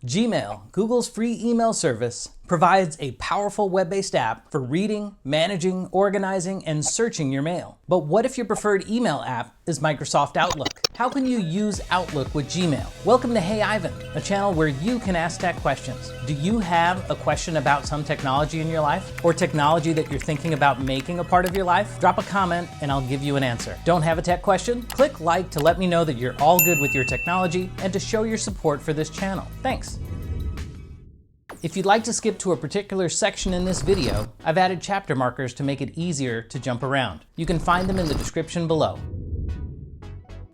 Gmail, Google's free email service, provides a powerful web-based app for reading, managing, organizing, and searching your mail. But what if your preferred email app is Microsoft Outlook? How can you use Outlook with Gmail? Welcome to Hey Ivan, a channel where you can ask tech questions. Do you have a question about some technology in your life, or technology that you're thinking about making a part of your life? Drop a comment and I'll give you an answer. Don't have a tech question? Click like to let me know that you're all good with your technology and to show your support for this channel. Thanks. If you'd like to skip to a particular section in this video, I've added chapter markers to make it easier to jump around. You can find them in the description below.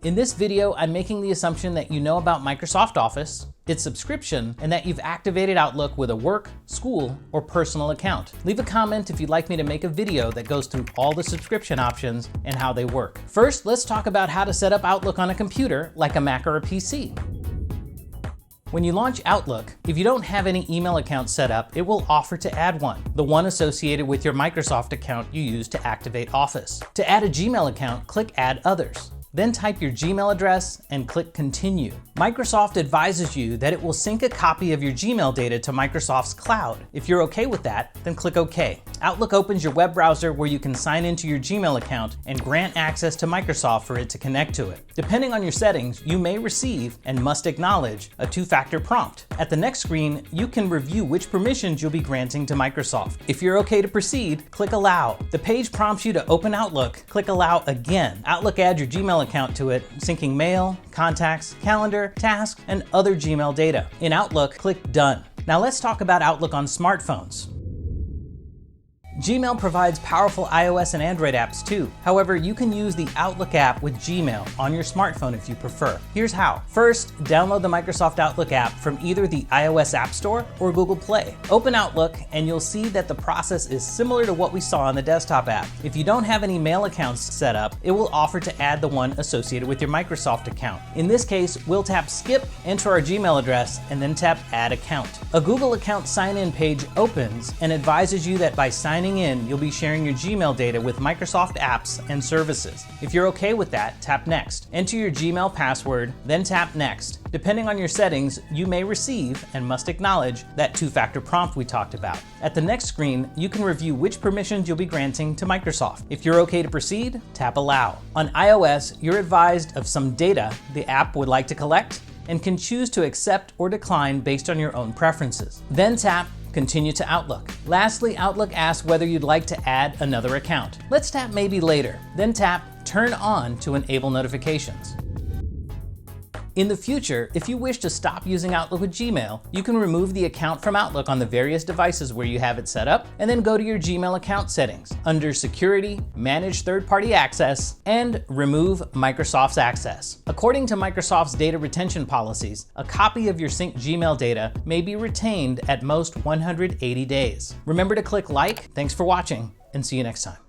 In this video, I'm making the assumption that you know about Microsoft Office, its subscription, and that you've activated Outlook with a work, school, or personal account. Leave a comment if you'd like me to make a video that goes through all the subscription options and how they work. First, let's talk about how to set up Outlook on a computer like a Mac or a PC. When you launch Outlook, if you don't have any email accounts set up, it will offer to add one, the one associated with your Microsoft account you use to activate Office. To add a Gmail account, click Add Others. Then type your Gmail address and click Continue. Microsoft advises you that it will sync a copy of your Gmail data to Microsoft's cloud. If you're okay with that, then click OK. Outlook opens your web browser where you can sign into your Gmail account and grant access to Microsoft for it to connect to it. Depending on your settings, you may receive and must acknowledge a two-factor prompt. At the next screen, you can review which permissions you'll be granting to Microsoft. If you're okay to proceed, click Allow. The page prompts you to open Outlook. Click Allow again. Outlook adds your Gmail account to it, syncing mail, contacts, calendar, tasks, and other Gmail data. In Outlook, click Done. Now let's talk about Outlook on smartphones. Gmail provides powerful iOS and Android apps too. However, you can use the Outlook app with Gmail on your smartphone if you prefer. Here's how. First, download the Microsoft Outlook app from either the iOS App Store or Google Play. Open Outlook and you'll see that the process is similar to what we saw on the desktop app. If you don't have any mail accounts set up, it will offer to add the one associated with your Microsoft account. In this case, we'll tap Skip, enter our Gmail address, and then tap Add Account. A Google account sign-in page opens and advises you that by signing in, you'll be sharing your Gmail data with Microsoft apps and services. If you're okay with that, tap Next. Enter your Gmail password, then tap Next. Depending on your settings, you may receive and must acknowledge that two-factor prompt we talked about. At the next screen, you can review which permissions you'll be granting to Microsoft. If you're okay to proceed, tap Allow. On iOS, you're advised of some data the app would like to collect and can choose to accept or decline based on your own preferences. Then tap Continue to Outlook. Lastly, Outlook asks whether you'd like to add another account. Let's tap Maybe Later, then tap Turn On to enable notifications. In the future, if you wish to stop using Outlook with Gmail, you can remove the account from Outlook on the various devices where you have it set up, and then go to your Gmail account settings. Under Security, Manage Third-Party Access, and Remove Microsoft's Access. According to Microsoft's data retention policies, a copy of your synced Gmail data may be retained at most 180 days. Remember to click like. Thanks for watching, and see you next time.